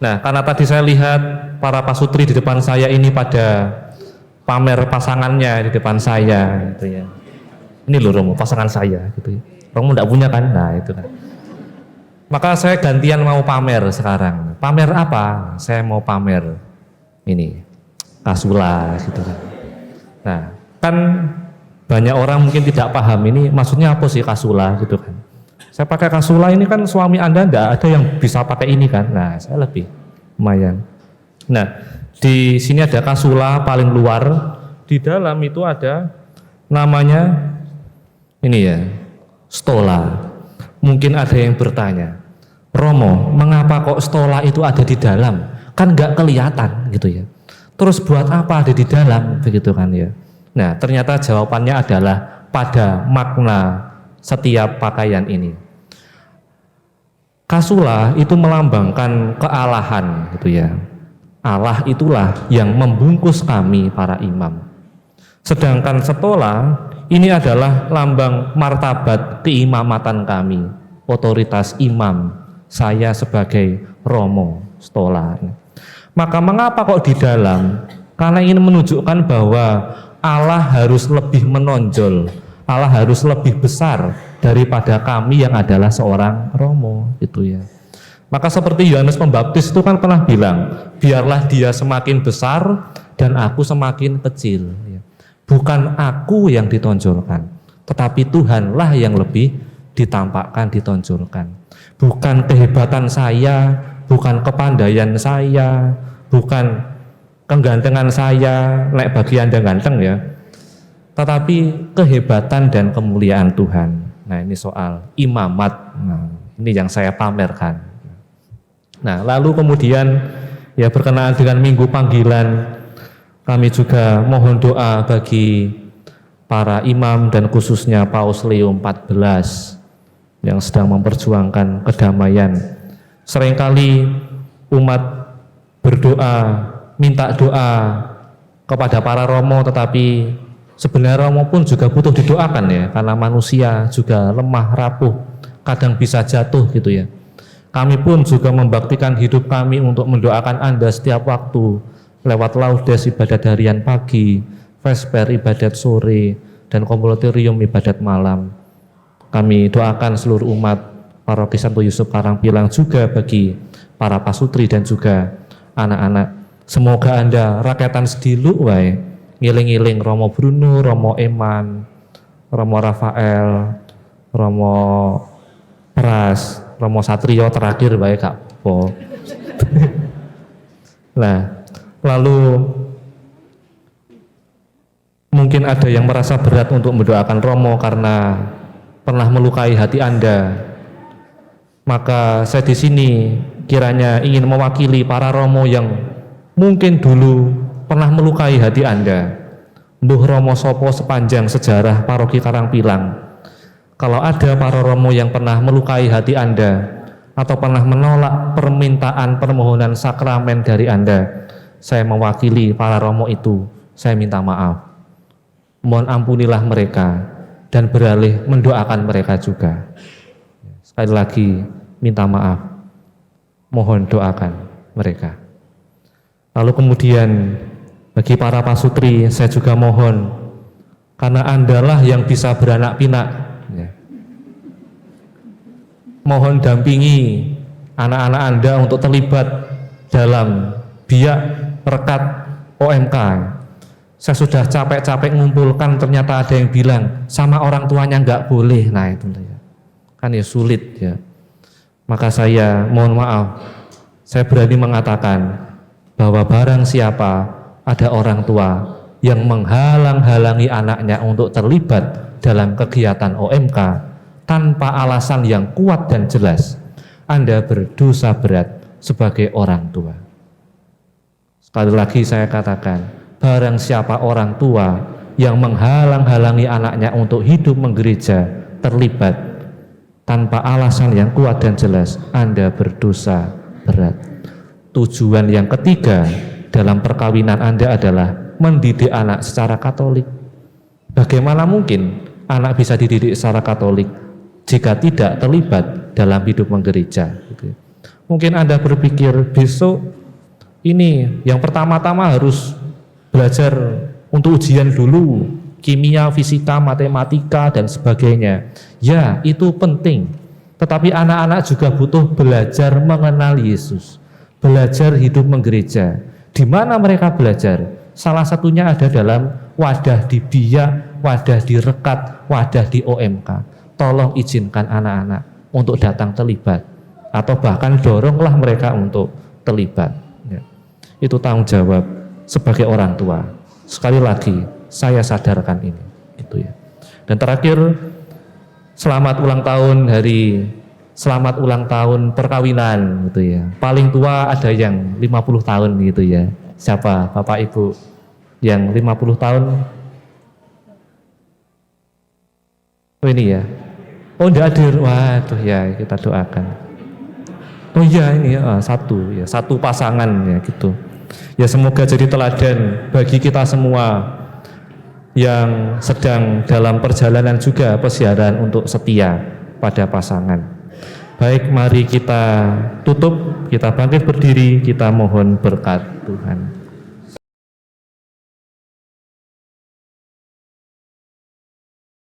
Nah, karena tadi saya lihat para pasutri di depan saya ini pada pamer pasangannya di depan saya gitu ya. Ini loh Romo, pasangan saya gitu ya. Romo enggak punya kan? Nah, itu kan. Maka saya gantian mau pamer sekarang. Pamer apa? Saya mau pamer ini kasula gitu kan. Nah, kan banyak orang mungkin tidak paham ini maksudnya apa sih kasula gitu kan. Saya pakai kasula ini kan suami Anda enggak ada yang bisa pakai ini kan. Nah, saya lebih lumayan. Nah, di sini ada kasula paling luar, di dalam itu ada namanya ini ya, stola. Mungkin ada yang bertanya, Romo, mengapa kok stola itu ada di dalam? Kan nggak kelihatan gitu ya. Terus buat apa ada di dalam begitu kan ya? Nah, ternyata jawabannya adalah pada makna setiap pakaian ini. Kasula itu melambangkan kealahan gitu ya. Allah itulah yang membungkus kami para imam. Sedangkan stola ini adalah lambang martabat keimamatan kami, otoritas imam, saya sebagai Romo stola. Maka mengapa kok di dalam? Karena ingin menunjukkan bahwa Allah harus lebih menonjol, Allah harus lebih besar daripada kami yang adalah seorang Romo, gitu ya. Maka seperti Yohanes Pembaptis itu kan pernah bilang, biarlah dia semakin besar dan aku semakin kecil. Bukan aku yang ditonjolkan, tetapi Tuhanlah yang lebih ditampakkan, ditonjolkan. Bukan kehebatan saya, bukan kepandaian saya, bukan kegantengan saya, nek bagi Anda ganteng ya, tetapi kehebatan dan kemuliaan Tuhan. Nah, ini soal imamat. Nah, ini yang saya pamerkan. Nah, lalu kemudian ya berkenaan dengan minggu panggilan, kami juga mohon doa bagi para imam dan khususnya Paus Leo XIV yang sedang memperjuangkan kedamaian. Seringkali umat berdoa, minta doa kepada para Romo, tetapi sebenarnya Romo pun juga butuh didoakan ya, karena manusia juga lemah, rapuh, kadang bisa jatuh gitu ya. Kami pun juga membaktikan hidup kami untuk mendoakan Anda setiap waktu, lewat laudes ibadat harian pagi, vesper ibadat sore, dan komulatorium ibadat malam. Kami doakan seluruh umat Paroki Santo Yusuf Karangpilang, juga bagi para pasutri dan juga anak-anak. Semoga Anda rakyatan sedilu wae, ngiling-ngiling Romo Bruno, Romo Eman, Romo Rafael, Romo Pras, Romo Satrio terakhir wae Kak Po. Nah, lalu mungkin ada yang merasa berat untuk mendoakan Romo karena pernah melukai hati Anda. Maka saya di sini kiranya ingin mewakili para Romo yang mungkin dulu pernah melukai hati Anda. Mbuh Romo sopo sepanjang sejarah Paroki Karangpilang. Kalau ada para Romo yang pernah melukai hati Anda atau pernah menolak permintaan permohonan sakramen dari Anda, saya mewakili para Romo itu, saya minta maaf. Mohon ampunilah mereka dan beralih mendoakan mereka juga. Sekali lagi minta maaf, mohon doakan mereka. Lalu kemudian bagi para pasutri saya juga mohon, karena Andalah yang bisa beranak pinak ya, mohon dampingi anak-anak Anda untuk terlibat dalam biak perekat OMK. Saya sudah capek-capek mengumpulkan, ternyata ada yang bilang sama orang tuanya nggak boleh. Nah itu ya, kan ya sulit ya. Maka saya mohon maaf, saya berani mengatakan bahwa barang siapa ada orang tua yang menghalang-halangi anaknya untuk terlibat dalam kegiatan OMK tanpa alasan yang kuat dan jelas, Anda berdosa berat sebagai orang tua. Sekali lagi saya katakan, barang siapa orang tua yang menghalang-halangi anaknya untuk hidup menggereja, terlibat tanpa alasan yang kuat dan jelas, Anda berdosa berat. Tujuan yang ketiga dalam perkawinan Anda adalah mendidik anak secara Katolik. Bagaimana mungkin anak bisa dididik secara Katolik jika tidak terlibat dalam hidup menggereja? Mungkin Anda berpikir besok ini yang pertama-tama harus belajar untuk ujian dulu, kimia, fisika, matematika dan sebagainya. Ya, itu penting. Tetapi anak-anak juga butuh belajar mengenal Yesus, belajar hidup menggereja. Di mana mereka belajar? Salah satunya ada dalam wadah di Biak, wadah di Rekat, wadah di OMK. Tolong izinkan anak-anak untuk datang terlibat, atau bahkan doronglah mereka untuk terlibat. Ya. Itu tanggung jawab sebagai orang tua. Sekali lagi saya sadarkan ini, gitu ya. Dan terakhir, selamat ulang tahun perkawinan, gitu ya. Paling tua ada yang 50 tahun, gitu ya. Siapa Bapak Ibu yang 50 tahun? Oh ini ya. Oh enggak hadir. Waduh ya, kita doakan. Oh iya ini ya, satu pasangan ya gitu. Ya semoga jadi teladan bagi kita semua yang sedang dalam perjalanan juga pesiaran untuk setia pada pasangan. Baik, mari kita tutup, kita bangkit berdiri, kita mohon berkat Tuhan.